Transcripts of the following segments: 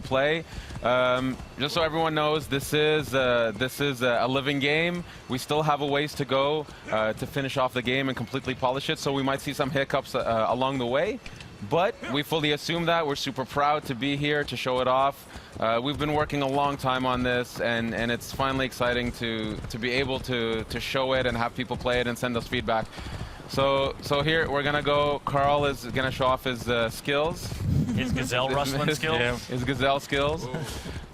play. Just so everyone knows, this is a living game. We still have a ways to go to finish off the game and completely polish it, so we might see some hiccups along the way. But we fully assume that. We're super proud to be here to show it off. We've been working a long time on this, and it's finally exciting to be able to show it and have people play it and send us feedback. So here we're gonna go. Carl is gonna show off his skills. His gazelle rustling skills. Yeah, his gazelle skills.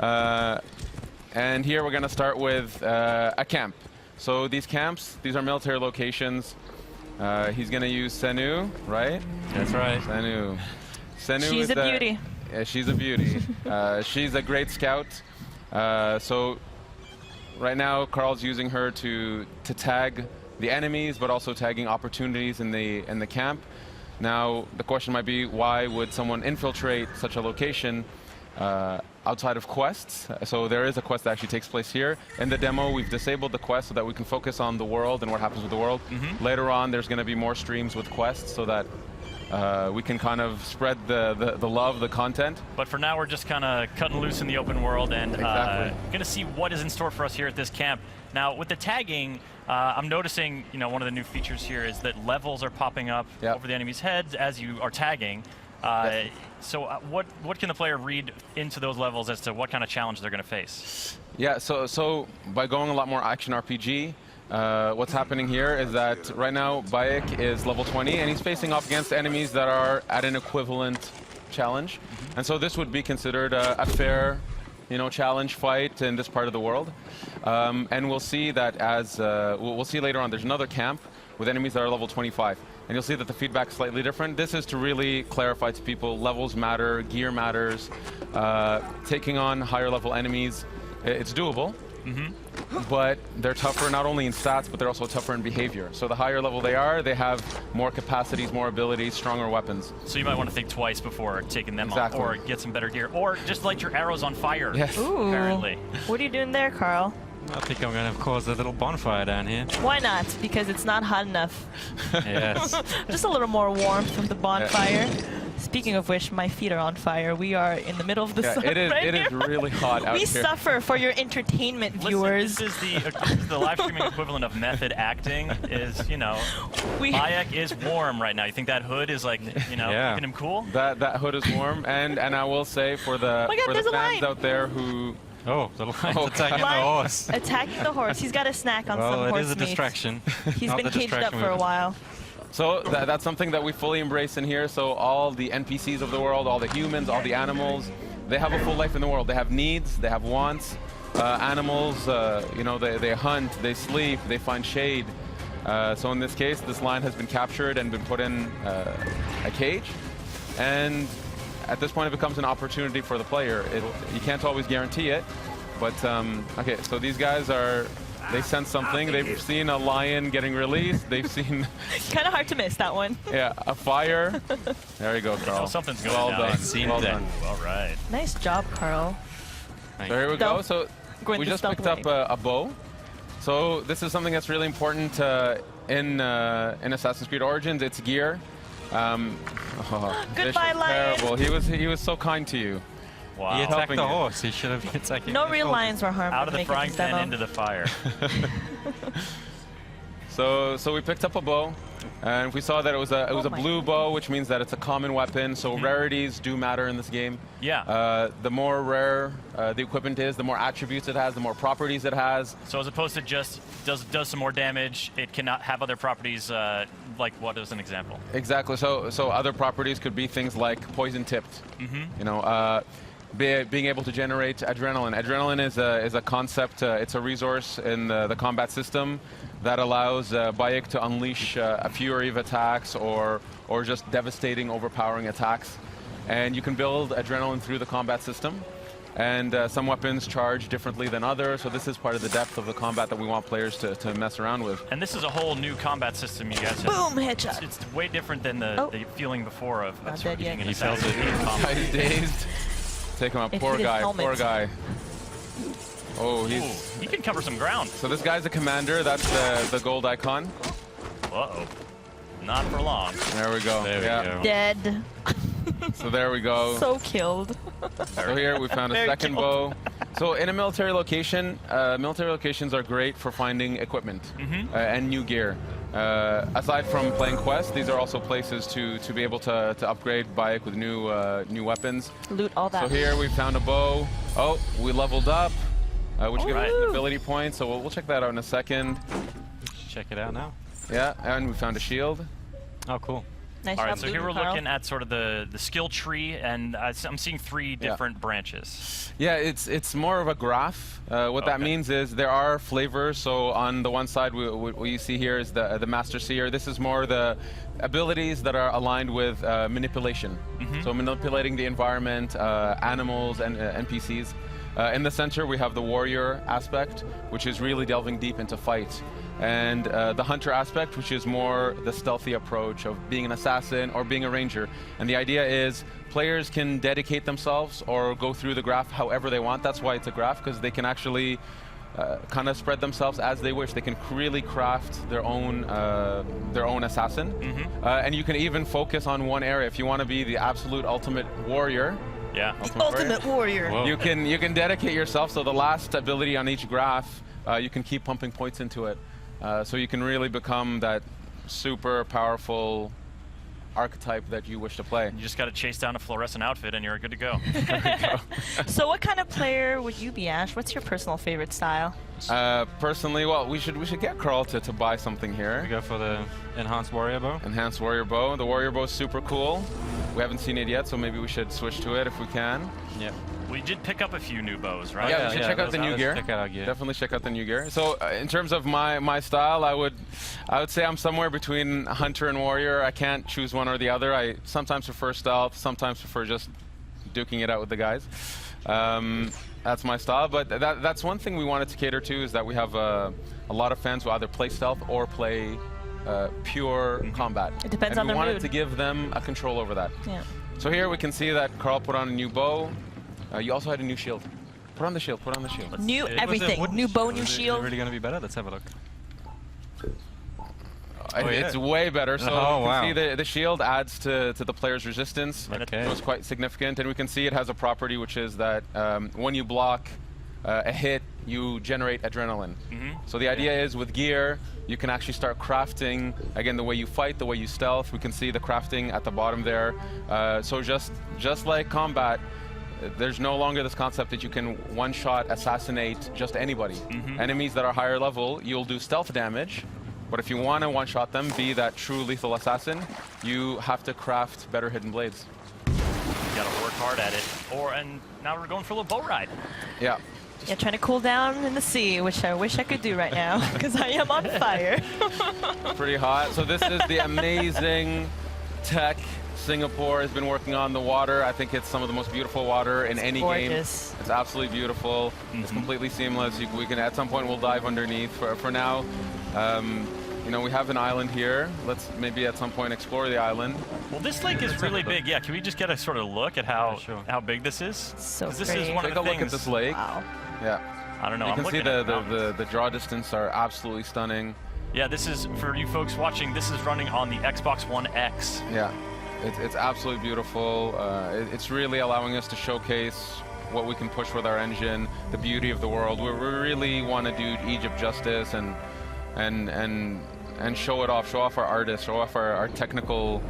And here we're gonna start with a camp. So these camps, these are military locations. He's gonna use Senu, right? That's right. Senu. Senu She's a beauty. Yeah, she's a beauty. She's a great scout. So right now, Carl's using her to tag the enemies, but also tagging opportunities in the camp. Now, the question might be, why would someone infiltrate such a location outside of quests? So there is a quest that actually takes place here. In the demo, we've disabled the quest so that we can focus on the world and what happens with the world. Later on, there's going to be more streams with quests so that we can kind of spread the love, the content. But for now, we're just kind of cutting loose in the open world and going to see what is in store for us here at this camp. Now, with the tagging, I'm noticing, one of the new features here is that levels are popping up over the enemy's heads as you are tagging. So what can the player read into those levels as to what kind of challenge they're going to face? Yeah, so by going a lot more action RPG, what's happening here is that right now Bayek is level 20 and he's facing off against enemies that are at an equivalent challenge. And so this would be considered a fair challenge fight in this part of the world. And we'll see that as, we'll see later on, there's another camp with enemies that are level 25. And you'll see that the feedback's slightly different. This is to really clarify to people, levels matter, gear matters. Taking on higher level enemies, it's doable. But they're tougher not only in stats, but they're also tougher in behavior. So the higher level they are, they have more capacities, more abilities, stronger weapons. So you might want to think twice before taking them on, or get some better gear, or just light your arrows on fire. Yes. Ooh. Apparently. What are you doing there, Carl? I think I'm going to cause a little bonfire down here. Why not? Because it's not hot enough. Yes. Just a little more warmth from the bonfire. Speaking of which, my feet are on fire. We are in the middle of the sun it is really hot out we here. suffer for your entertainment, viewers. Listen, this is the live streaming equivalent of method acting. Bayek is warm right now. You think that hood is keeping him cool? That hood is warm, and I will say for the fans out there who. Oh, the lion's attacking the horse. Attacking the horse. He's got a snack on some horse meat. Well, it is a distraction. He's been caged up for a while. So that's something that we fully embrace in here. So all the NPCs of the world, all the humans, all the animals, they have a full life in the world. They have needs, they have wants. Animals, they hunt, they sleep, they find shade. So in this case, this lion has been captured and been put in a cage. And at this point, it becomes an opportunity for the player. You can't always guarantee it, but okay. So these guys they sense something. They've seen a lion getting released. They've seen. Kind of hard to miss that one. Yeah, a fire. There you go, Carl. Something's going well down. done. Well done. All right. Nice job, Carl. So here we go. So we just picked up a bow. So this is something that's really important in Assassin's Creed Origins. It's gear. Goodbye, lion. Terrible. He was so kind to you. Wow. He attacked the horse. He should have been attacking. No real lions were harmed. Out of the frying pan into the fire. So we picked up a bow, and we saw that it was a blue bow, which means that it's a common weapon. So rarities do matter in this game. Yeah. The more rare the equipment is, the more attributes it has, the more properties it has. So as opposed to just does some more damage, it cannot have other properties. Like what is an example? Exactly. So other properties could be things like poison tipped. Being able to generate adrenaline. Adrenaline is a concept. It's a resource in the combat system that allows Bayek to unleash a fury of attacks or just devastating, overpowering attacks. And you can build adrenaline through the combat system. And some weapons charge differently than others, so this is part of the depth of the combat that we want players to mess around with. And this is a whole new combat system you guys have. Boom, headshot. It's way different than the feeling before of dead yet. being an assassin. He's dazed. Take him out. Poor guy. Oh, he can cover some ground. So this guy's a commander. That's the gold icon. Uh-oh. Not for long. There we go. There we go. Dead. So there we go. So killed. So here we found a second bow. So in a military location, military locations are great for finding equipment and new gear. Aside from playing quests, these are also places to be able to upgrade Bayek with new weapons. Loot all that. So here we found a bow. Oh, we leveled up, which gives us an ability point. So we'll check that out in a second. Check it out now. Yeah, and we found a shield. Oh, cool. Nice All right, job, so here Luke we're and Carl. looking at sort of the skill tree, and I'm seeing 3 different branches. Yeah, it's more of a graph. What that means is there are flavors. So on the one side, what you see here is the Master Seer. This is more the abilities that are aligned with manipulation. So manipulating the environment, animals, and NPCs. In the center, we have the warrior aspect, which is really delving deep into fight. And the hunter aspect, which is more the stealthy approach of being an assassin or being a ranger. And the idea is players can dedicate themselves or go through the graph however they want. That's why it's a graph, because they can actually kind of spread themselves as they wish. They can really craft their own assassin. And you can even focus on one area. If you want to be the absolute ultimate warrior, Ultimate warrior. Whoa. you can dedicate yourself. So the last ability on each graph, you can keep pumping points into it. So you can really become that super powerful archetype that you wish to play. You just got to chase down a fluorescent outfit, and you're good to go. So what kind of player would you be, Ash? What's your personal favorite style? Personally, well, we should get Carl to buy something here. We go for the enhanced warrior bow. Enhanced warrior bow. The warrior bow is super cool. We haven't seen it yet, so maybe we should switch to it if we can. Yep. We did pick up a few new bows, right? Yeah, we should check out the new gear. Check out our gear. Definitely check out the new gear. So in terms of my style, I would say I'm somewhere between hunter and warrior. I can't choose one or the other. I sometimes prefer stealth, sometimes prefer just duking it out with the guys. That's my style, but that's one thing we wanted to cater to, is that we have a lot of fans who either play stealth or play pure combat. It depends on and we their wanted mood. to give them a control over that. Yeah. So here we can see that Carl put on a new bow. You also had a new shield. Put on the shield, put on the shield. New everything. New bow, new shield. Is it really going to be better? Let's have a look. It's way better. So you can see the shield adds to the player's resistance. Okay. It was quite significant. And we can see it has a property, which is that when you block a hit, you generate adrenaline. So the idea is with gear, you can actually start crafting, again, the way you fight, the way you stealth. We can see the crafting at the bottom there. So just like combat, there's no longer this concept that you can one-shot assassinate just anybody. Enemies that are higher level, you'll do stealth damage, but if you want to one-shot them, be that true lethal assassin, you have to craft better hidden blades. You got to work hard at it. And now we're going for a little boat ride. Yeah. Yeah, trying to cool down in the sea, which I wish I could do right now, because I am on fire. Pretty hot. So this is the amazing tech Singapore has been working on. The water, I think it's some of the most beautiful water in any game. It's absolutely beautiful. It's completely seamless. We can, at some point, we'll dive underneath. For now, you know, we have an island here. Let's maybe at some point explore the island. Well, this lake is really big. Yeah, can we just get a sort of look at how big this is? So this pretty. is one Take of the a look at this lake. Wow. Yeah. I don't know. You I'm can see the draw distance are absolutely stunning. Yeah, this is, for you folks watching, this is running on the Xbox One X. Yeah. It's absolutely beautiful. It's really allowing us to showcase what we can push with our engine, the beauty of the world. We really want to do Egypt justice and show it off, show off our artists, show off our technical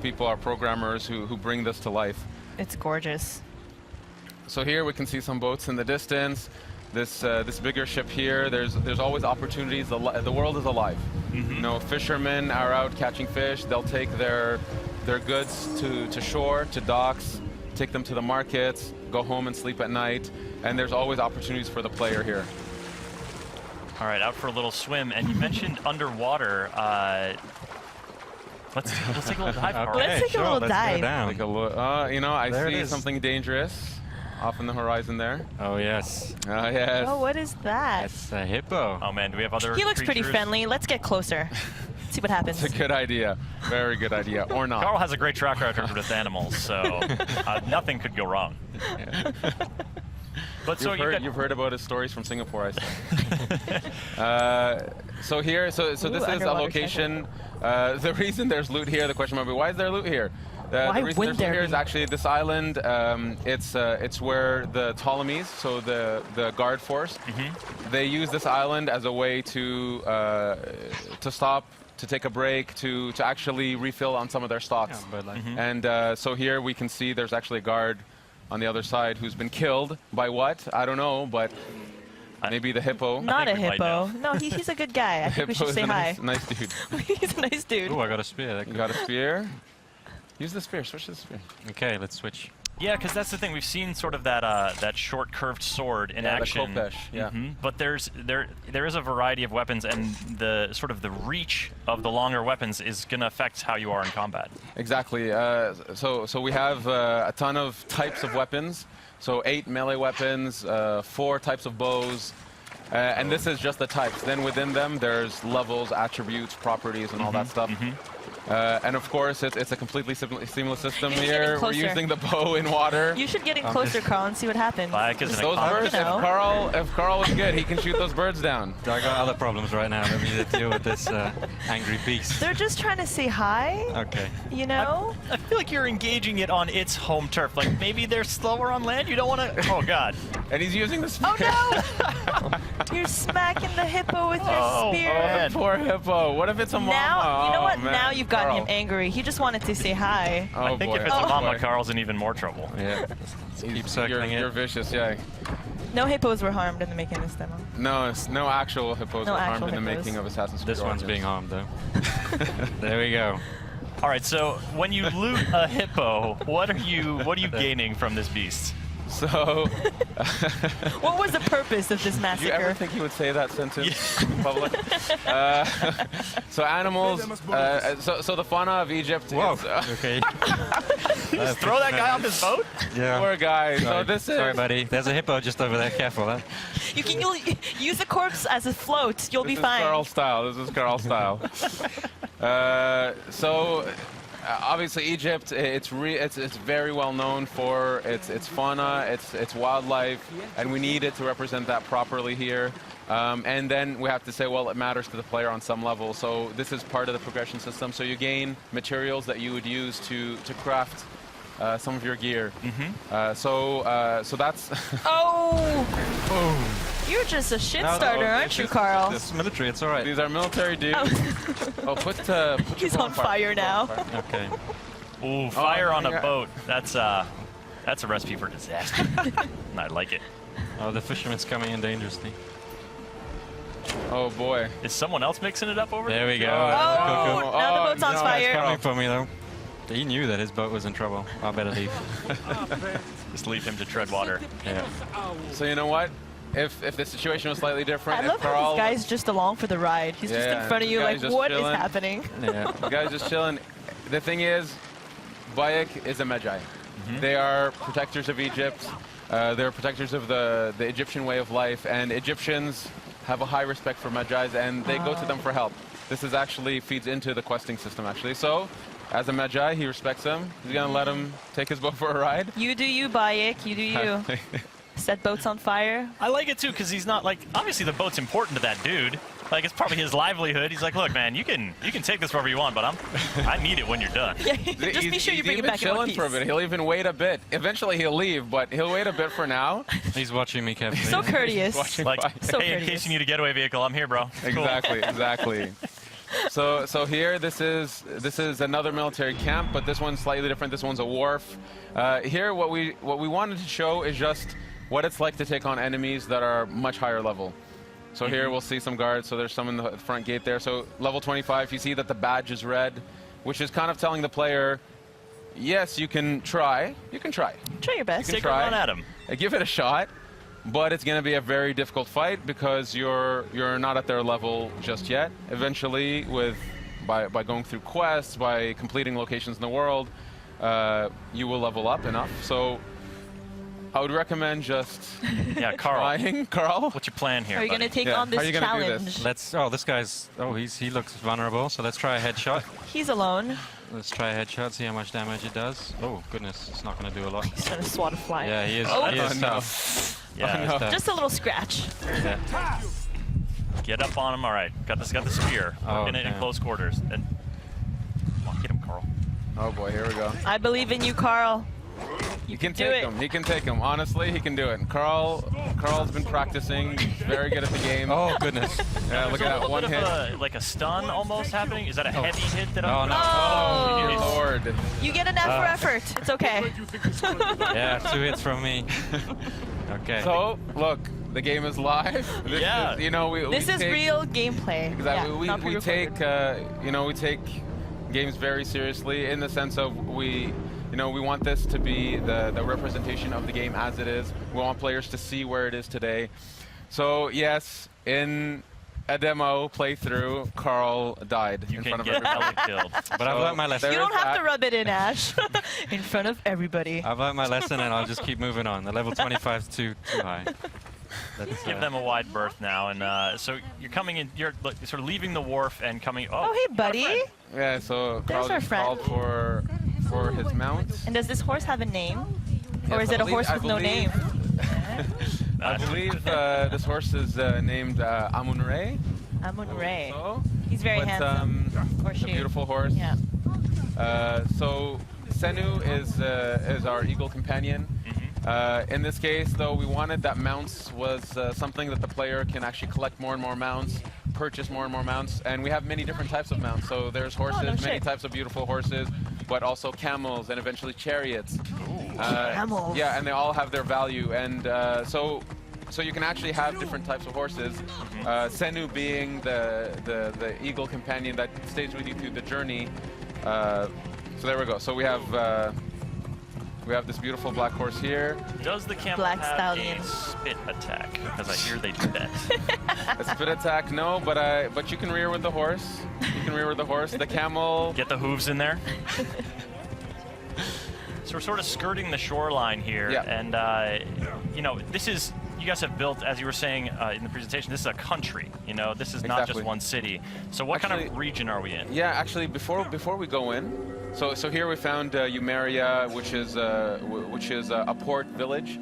people, our programmers who bring this to life. It's gorgeous. So here we can see some boats in the distance. This bigger ship here, there's always opportunities. The world is alive. You know, fishermen are out catching fish. They'll take their goods to shore, to docks, take them to the markets, go home and sleep at night. And there's always opportunities for the player here. All right, out for a little swim. And you mentioned underwater. Let's take a little dive. Okay, Let's take a little dive. Go down. Take a look. You know, I There it see is. something dangerous off in the horizon there. Oh, yes. Yes. Oh, what is that? That's a hippo. Oh man, do we have other He looks pretty creatures? friendly. Let's get closer. See what happens. It's a good idea. Very good idea. Or not. Carl has a great track record with animals, so nothing could go wrong. But so You've heard about his stories from Singapore, I see. So here, so this is a underwater location. The reason there's loot here, the question might be, why is there loot here? Why the reason would there's there one here is be? actually this island. It's where the Ptolemies, so the guard force, they use this island as a way to stop, to take a break, to actually refill on some of their stocks. Yeah, but like, And so here we can see there's actually a guard on the other side who's been killed by what? I don't know, but maybe the hippo. Not a we might hippo. No, he's a good guy. I think we should Hippo's say a hi. nice dude. He's a nice dude. oh, I got a spear. You got a spear. Use the spear. Switch to the spear. Okay, let's switch. Yeah, because that's the thing. We've seen sort of that that short curved sword in Yeah, the action. khopesh, yeah. But there is a variety of weapons, and the sort of the reach of the longer weapons is going to affect how you are in combat. Exactly. So we have a ton of types of weapons. So 8 melee weapons, 4 types of bows, and this is just the types. Then within them, there's levels, attributes, properties, and all that stuff. And of course, it's a completely seamless system You're getting here. We're closer. using the bow in water. You should get in closer, Carl, and see what happens. Like, isn't it Those common? birds, You know. if Carl was good, he can shoot those birds down. I got other problems right now. Let me deal with this angry beast. They're just trying to say hi, Okay. you know? I feel like you're engaging it on its home turf. Like maybe they're slower on land. You don't want to. Oh God. And he's using the spear. Oh no! You're smacking the hippo with your Oh, spear. man. Poor hippo. What if it's a mama? Now, you know Oh, what? man. Now you've gotten him Carl. angry. He just wanted to say hi. Oh, I think boy. if it's Oh, a mama, boy. Carl's in even more trouble. Yeah. Keep circling You're it. vicious, yeah. No hippos were harmed in the making of this demo. No, no actual hippos No were harmed actual in the hippos. making of Assassin's Creed This one's Origins. being harmed though. There we go. All right. So when you loot a hippo, what are you gaining from this beast? So, What was the purpose of this do you ever massacre? think you would say that sentence in public? So animals, so the fauna of Egypt Whoa. is, Okay. Just throw that guy off his boat? Yeah. poor guy. So Sorry. this is, Sorry, buddy. There's a hippo just over there. Careful, huh? You'll use the corpse as a float. You'll be this is fine. Carl style. This is Carl style. Obviously Egypt, it's very well known for its fauna, its wildlife, and we need it to represent that properly here. And then we have to say, well, it matters to the player on some level. So this is part of the progression system. So you gain materials that you would use to craft some of your gear. So that's Oh! You're just a shit starter, aren't you, Carl? This is military. It's all right. these are military dudes. Oh, put He's your on phone fire now. Okay. Ooh, fire on yeah. a boat. That's a recipe for disaster. I like it. Oh, the fisherman's coming in dangerously. Oh boy. Is someone else mixing it up over there? There we go. Oh, Cool, now the boat's on no, fire. Coming for me though. He knew that his boat was in trouble. I better leave. Just leave him to tread water. Yeah. So you know what? If the situation was slightly different, I if love how Carl, this guy's just along for the ride. He's just Yeah, in front of this you guy's like, just what is chilling. happening? Yeah. the guy's just chilling. The thing is, Bayek is a Magi. They are protectors of Egypt. They're protectors of the Egyptian way of life, and Egyptians have a high respect for Magi's, and they go to them for help. This is actually feeds into the questing system, actually. So, as a Magi, he respects them. He's gonna let him take his boat for a ride. You do you, Bayek. You do you. Set boats on fire. I like it too because he's not like obviously the boat's important to that dude. Like it's probably his livelihood. He's like, look, man, you can take this wherever you want, but I need it when you're done. Yeah, just be sure you bring it even back in one chilling piece. for a bit. He'll even wait a bit. Eventually, he'll leave, but he'll wait a bit for now. He's watching me carefully. So courteous. Watching Like, Bayek. So hey, in courteous. case you need a getaway vehicle, I'm here, bro. It's cool. Exactly. So here, this is another military camp, but this one's slightly different. This one's a wharf. Here, what we wanted to show is just what it's like to take on enemies that are much higher level. So here we'll see some guards. So there's some in the front gate there. So level 25, you see that the badge is red, which is kind of telling the player, yes, you can try. You can try. Try your best. You Take can a try. run at him. Give it a shot, but it's going to be a very difficult fight because you're not at their level just yet. Eventually, by going through quests, by completing locations in the world, you will level up enough. So I would recommend just Yeah, Carl. trying. Carl? What's your plan here? Are you buddy? going to take Yeah, on how are this you gonna do challenge? this? Let's. Oh, this guy's. Oh, he looks vulnerable. So let's try a headshot. He's alone. Let's try a headshot. See how much damage it does. Oh goodness, it's not going to do a lot. He's trying to swat a fly. Yeah, he is. Oh. He is Oh, no. tough. Yeah. He is tough. Just a little scratch. Yeah. Get up on him. All right. Got the spear. Oh, Working it in damn. close quarters. And come on, get him, Carl. Oh boy, here we go. I believe in you, Carl. He can take him. He can take him. Honestly, he can do it. Carl's been practicing. He's very good at the game. Oh goodness. Yeah, look at that one hit. Like a stun almost happening. Is that a heavy hit that I'm? No. Oh, dear Lord. You get an F for effort. It's okay. Yeah, 2 hits from me. Okay. So look, the game is live. This Yeah. is, you know, This is real gameplay. Exactly. Yeah, we take you know, we take games very seriously in the sense of we want this to be the representation of the game as it is. We want players to see where it is today. So yes, in a demo playthrough, Carl died in front of everybody. killed. But I've learned my lesson. You don't have to rub it in, Ash. In front of everybody. I've learned my lesson, and I'll just keep moving on. The level 25 is too high. Let's Give them a wide berth now, and so you're coming in. You're sort of leaving the wharf and coming. Oh, hey, buddy. Yeah. So Carl our just friend. called for his mount. And does this horse have a name? Or Yes, is it a horse with no name? I believe this horse is named Amun-Re. Amun-Re. So, He's very handsome. Or It's a she. beautiful horse. Yeah. So Senu is our eagle companion. In this case, though, we wanted that mounts was something that the player can actually collect more and more mounts, purchase more and more mounts, and we have many different types of mounts. So there's horses, many types of beautiful horses, but also camels and eventually chariots. Camels. Yeah, and they all have their value, and so you can actually have different types of horses. Senu being the eagle companion that stays with you through the journey. So there we go. So we have this beautiful black horse here. Does the camel Black have stallion. a spit attack? Because I hear they do that. A spit attack, no, but you can rear with the horse. You can rear with the horse. The camel. Get the hooves in there. So we're sort of skirting the shoreline here, and you know, this is. You guys have built, as you were saying in the presentation, this is a country. You know, this is not just one city. So what kind of region are we in? Yeah, actually, before we go in, so here we found Umeria, which is a port village.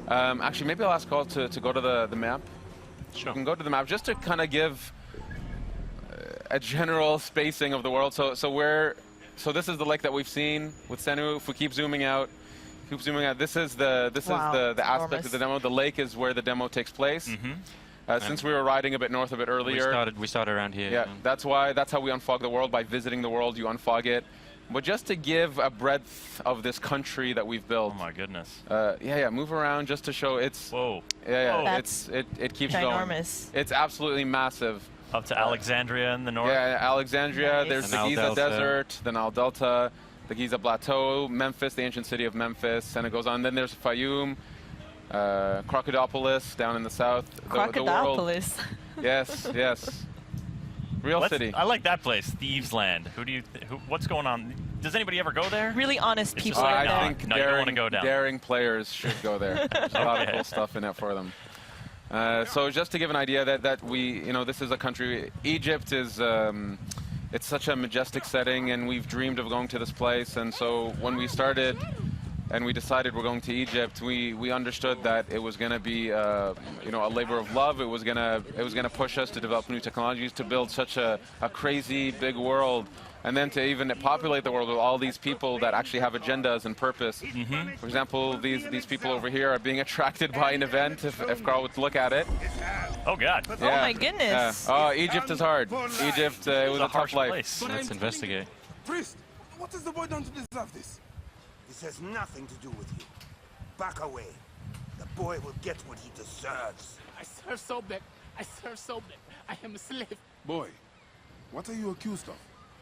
Actually, maybe I'll ask Carl to go to the map. Sure. You can go to the map just to kind of give a general spacing of the world. So this is the lake that we've seen with Senu. If we keep zooming out. This is the aspect of the demo. The lake is where the demo takes place. Since we were riding a bit north of it earlier, we started around here. Yeah, that's how we unfog the world, by visiting the world. You unfog it, but just to give a breadth of this country that we've built. Oh my goodness. Yeah. Move around just to show it's. Whoa. Yeah. Whoa. It keeps ginormous. going. It's absolutely massive. Up to Alexandria in the north. Yeah, Alexandria. Nice. There's The the Nile Giza Delta. Desert, the Nile Delta, the Giza Plateau, Memphis, the ancient city of Memphis, and it goes on. Then there's Fayum, Crocodilopolis down in the south. The world. Crocodilopolis. Yes. Real city. I like that place, Thieves Land. What's going on? Does anybody ever go there? Really honest It's people just- are I there. think No, you don't wanna go down. daring players should go there. There's a lot of cool stuff in it for them. So just to give an idea that this is a country. Egypt is. It's such a majestic setting, and we've dreamed of going to this place. And so when we started, and we decided we're going to Egypt, we understood that it was going to be a labor of love. It was going to push us to develop new technologies, to build such a crazy big world, and then to even populate the world with all these people that actually have agendas and purpose. For example, these people over here are being attracted by an event. If Carl would look at it. Oh God. Oh my goodness. Oh, Egypt is hard. Egypt, it was a tough harsh life. place. Let's investigate. Priest, what has the boy done to deserve this? This has nothing to do with you. Back away. The boy will get what he deserves. I serve Sobek. I serve Sobek. I am a slave. Boy, what are you accused of?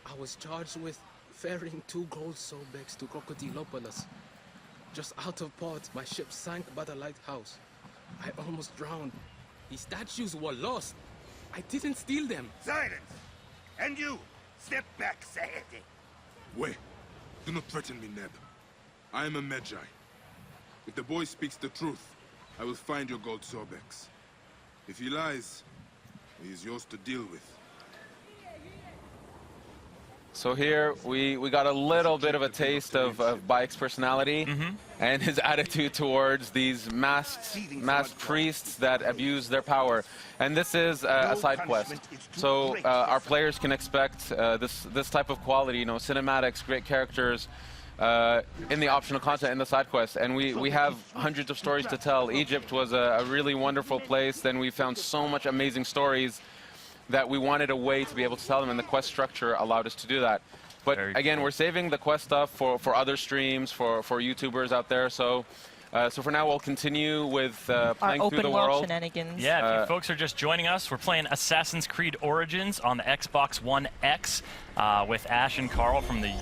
I was charged with ferrying 2 gold Sobeks to Crocodilopolis. Just out of port, my ship sank by the lighthouse. I almost drowned. The statues were lost. I didn't steal them. Silence! And you, step back, Saedi. Wait. Do not threaten me, Neb. I am a Magi. If the boy speaks the truth, I will find your gold Sobex. If he lies, he is yours to deal with. So here we got a little bit of a taste of Bayek's personality and his attitude towards these masked priests that abuse their power. And this is a side quest. So our players can expect this type of quality, you know, cinematics, great characters, in the optional content in the side quest. And we have hundreds of stories to tell. Egypt was a really wonderful place. Then we found so much amazing stories that we wanted a way to be able to tell them, and the quest structure allowed us to do that. But again, we're saving the quest stuff for other streams, for YouTubers out there. So so for now, we'll continue with playing through the world. Shenanigans. Yeah, if you folks are just joining us, we're playing Assassin's Creed Origins on the Xbox One X with Ash and Carl from the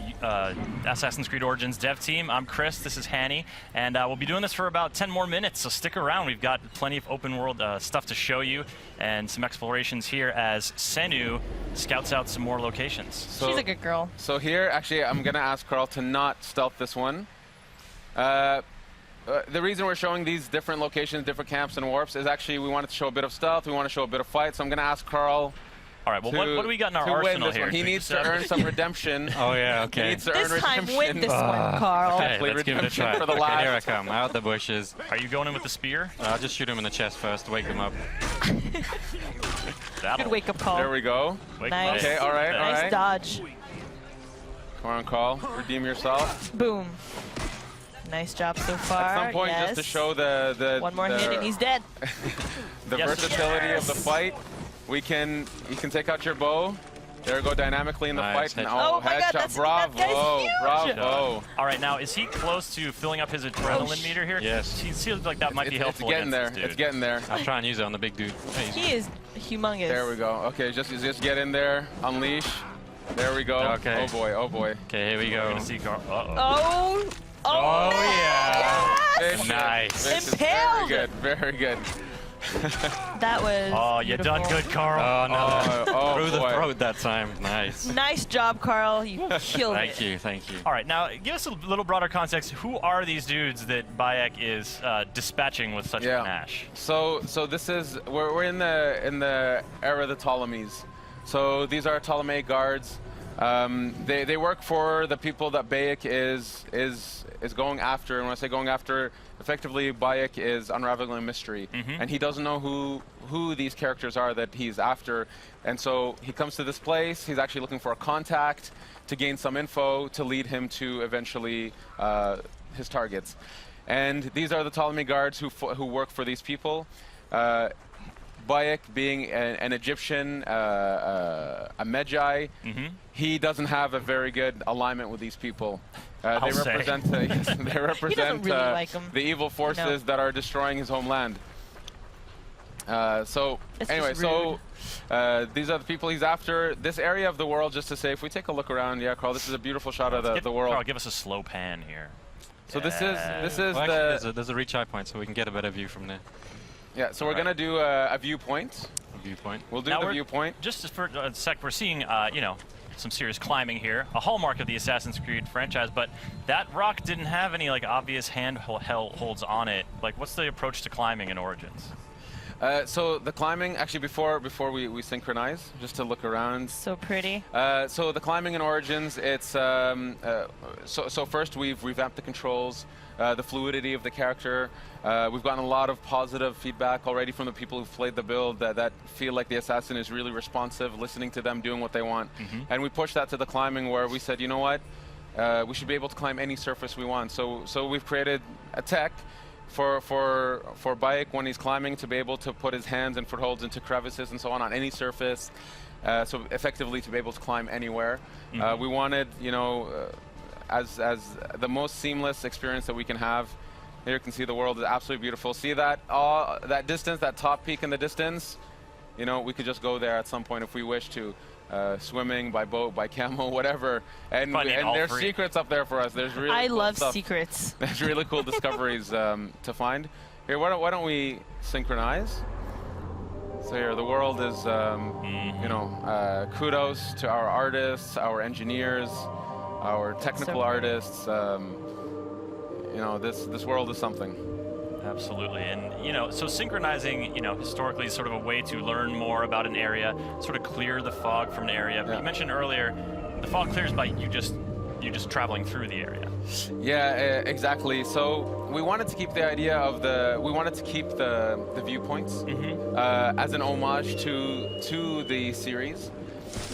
Assassin's Creed Origins dev team. I'm Chris, this is Hanny, and we'll be doing this for about 10 more minutes, so stick around. We've got plenty of open world stuff to show you and some explorations here as Senu scouts out some more locations. So, she's a good girl. So here, actually, I'm going to ask Carl to not stealth this one. The reason we're showing these different locations, different camps and warps is actually we wanted to show a bit of stealth, we want to show a bit of fight, so I'm going to ask Carl. All right, well, what do we got in our arsenal here? He needs to earn some redemption. Oh, yeah, okay. He needs to This earn time redemption. win this one, Carl. Okay, let's give it a try. For the Okay, last. here I come, out the bushes. Are you going in with the spear? I'll just shoot him in the chest first, wake him up. Good wake-up call. There we go. Nice. Okay, all right, all Nice right. dodge. Come on, Carl. Redeem yourself. Boom. Nice job so far. At some point, yes. just to show the One more hit and he's dead. the versatility of the fight, you can take out your bow. There we go, dynamically in the Nice, fight. And headshot. Oh my God, headshot. that guy's huge. Bravo. All right, now, is he close to filling up his adrenaline meter here? Yes. He seems like that might be helpful. It's getting there. against this dude. It's getting there. I'll try and use it on the big dude. Hey, He is humongous. There we go. Okay, just get in there. Unleash. There we go. Okay. Oh boy. Oh boy. okay, here we We're go. gonna see Carl. Uh-oh. Oh! Oh, yeah. Yes! Fish. Nice. Fish is Impaled. Very good. Very good. That was Oh, you done beautiful. good, Carl. Oh, no. Oh, Through the boy. throat that time. Nice. Nice job, Carl. You killed it. Thank you, thank you. All right, now give us a little broader context. Who are these dudes that Bayek is dispatching with such panache? So this is we're in the era of the Ptolemies. So these are Ptolemaic guards. They work for the people that Bayek is going after. And when I say going after, effectively Bayek is unraveling a mystery, and he doesn't know who these characters are that he's after. And so he comes to this place. He's actually looking for a contact to gain some info to lead him to eventually his targets. And these are the Ptolemy guards who work for these people. Bayek, being an Egyptian, a Magi, he doesn't have a very good alignment with these people. They represent, they represent really like 'em. the evil forces that are destroying his homeland. So It's anyway, just so these are the people he's after. This area of the world, just to say, if we take a look around, yeah, Carl, this is a beautiful shot of the world. Carl, give us a slow pan here. So this is Well, the actually, there's a reach eye point, so we can get a better view from there. yeah. So we're gonna do a viewpoint. Viewpoint. We'll do Now the we're- viewpoint. Just for a sec, we're seeing, you know, some serious climbing here, a hallmark of the Assassin's Creed franchise, but that rock didn't have any like obvious handholds on it. Like, what's the approach to climbing in Origins? So the climbing, actually, before we synchronize, just to look around. So pretty. So the climbing in Origins, it's so first we've revamped the controls, the fluidity of the character. We've gotten a lot of positive feedback already from the people who've played the build that feel like the assassin is really responsive, listening to them, doing what they want. And we pushed that to the climbing, where we said, you know what, we should be able to climb any surface we want. So we've created a tech for Bayek when he's climbing to be able to put his hands and footholds into crevices and so on any surface, so effectively to be able to climb anywhere. We wanted, you know, as the most seamless experience that we can have. Here you can see the world is absolutely beautiful. See that that distance, that top peak in the distance? You know, we could just go there at some point if we wish to. Swimming, by boat, by camel, whatever. And there's secrets up there for us. There's really I cool love stuff. secrets. There's really cool discoveries to find. Here, why don't we synchronize? So here, the world is, you know, kudos to our artists, our engineers, our technical artists. You know, this world is something. Absolutely, and you know, so synchronizing, you know, historically is sort of a way to learn more about an area, sort of clear the fog from an area. But you mentioned earlier, the fog clears by you just traveling through the area. Yeah, exactly. So we wanted to keep the idea of the viewpoints as an homage to the series.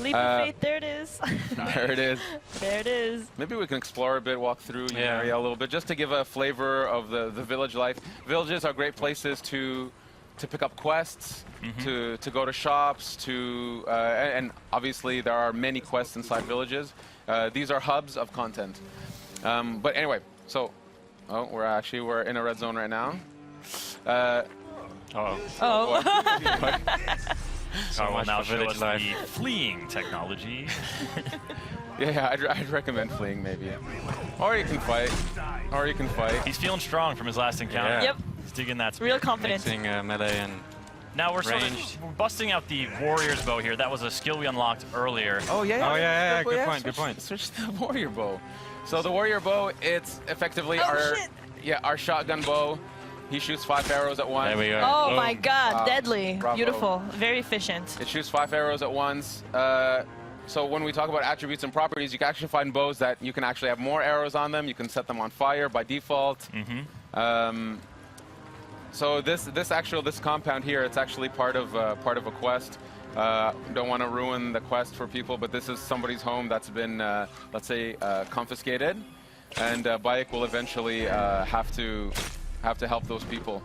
Leap of faith, there it is. There it is. There it is. Maybe we can explore a bit, walk through the area a little bit, just to give a flavor of the village life. Villages are great places to pick up quests, to go to shops, and obviously there are many quests inside villages. These are hubs of content. But anyway, so we're in a red zone right now. Carl will now show us the fleeing technology. Yeah, I'd recommend fleeing maybe. Or you can fight. He's feeling strong from his last encounter. Yep. He's digging that speed. Real confidence. Mixing melee and now we're ranged. we're busting out the warrior's bow here. That was a skill we unlocked earlier. Oh yeah. Good point. Switch to the warrior bow. So the warrior bow, it's effectively our shotgun bow. He shoots 5 arrows at once. There we go. Oh Boom. my God, deadly. Bravo. Beautiful. Very efficient. It shoots 5 arrows at once. So when we talk about attributes and properties, you can actually find bows that you can actually have more arrows on them. You can set them on fire by default. So this compound here, it's actually part of a quest. Don't want to ruin the quest for people, but this is somebody's home that's been, let's say, confiscated, and Bayek will eventually have to help those people.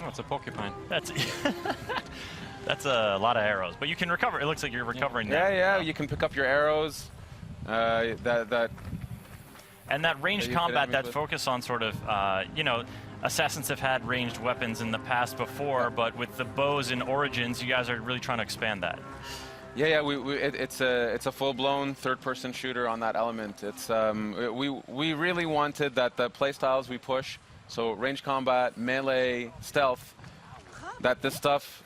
Oh, it's a porcupine. That's a lot of arrows, but you can recover. It looks like you're recovering now. Yeah, you can pick up your arrows. And that ranged combat, that focus on sort of, assassins have had ranged weapons in the past before, but with the bows in Origins, you guys are really trying to expand that. Yeah, it's a full-blown third-person shooter on that element. It's we really wanted that the playstyles we push, so range combat, melee, stealth, that this stuff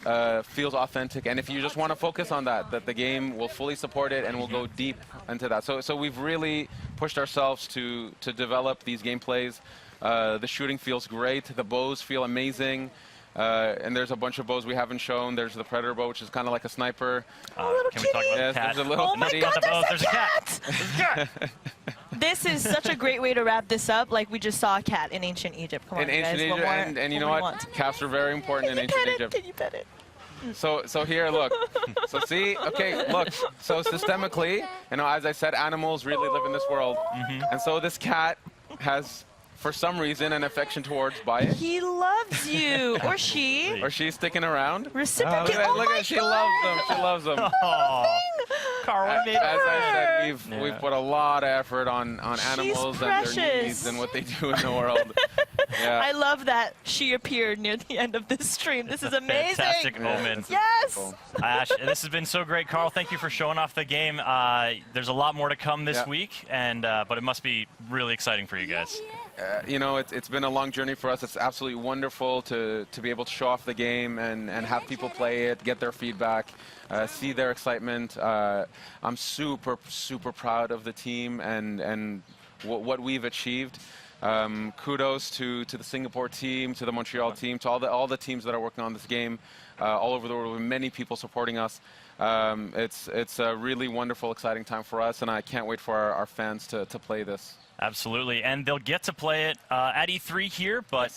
feels authentic, and if you just want to focus on that the game will fully support it and will go deep into that. So we've really pushed ourselves to develop these gameplays. The shooting feels great. The bows feel amazing. And there's a bunch of bows we haven't shown. There's the Predator bow, which is kind of like a sniper. Can we talk about the cat? There's a little Oh my kitty. God, There's a cat! There's a cat! This is such a great way to wrap this up. Like we just saw a cat in ancient Egypt. Come on, In ancient guys. Egypt, and you know what? Cats are very important in ancient Egypt. Can you pet it? So here, look. So see, okay, look. So systemically, as I said, animals really live in this world, and so this cat has, for some reason, an affection towards Bayek. He loves you, or she. Or she's sticking around. Reciprocate. Look at, she loves them. She loves them. Carl, As I said, we've put a lot of effort on animals and their needs and what they do in the world. Yeah. I love that she appeared near the end of this stream. This is amazing. Fantastic omen. Yes. Ash, this has been so great, Carl. Thank you for showing off the game. There's a lot more to come this week, and but it must be really exciting for you guys. It's been a long journey for us. It's absolutely wonderful to be able to show off the game and have people play it, get their feedback, see their excitement. I'm super proud of the team and what we've achieved. Kudos to the Singapore team, to the Montreal team, to all the teams that are working on this game all over the world, with many people supporting us. It's a really wonderful, exciting time for us, and I can't wait for our fans to play this. Absolutely, and they'll get to play it at E3 here, but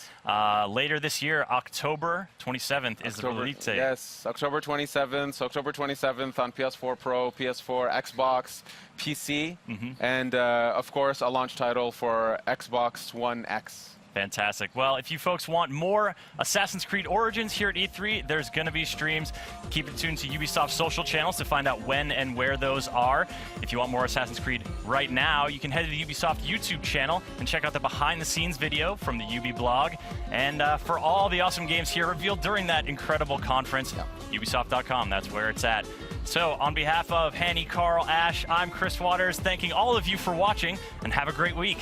later this year, October 27th is the release date. Yes, October 27th. So October 27th on PS4 Pro, PS4, Xbox, PC, and of course a launch title for Xbox One X. Fantastic. Well, if you folks want more Assassin's Creed Origins here at E3, there's going to be streams. Keep it tuned to Ubisoft's social channels to find out when and where those are. If you want more Assassin's Creed right now, you can head to the Ubisoft YouTube channel and check out the behind-the-scenes video from the Ubi blog. And for all the awesome games here revealed during that incredible conference, Ubisoft.com, that's where it's at. So, on behalf of Hanny, Carl, Ash, I'm Chris Waters, thanking all of you for watching, and have a great week.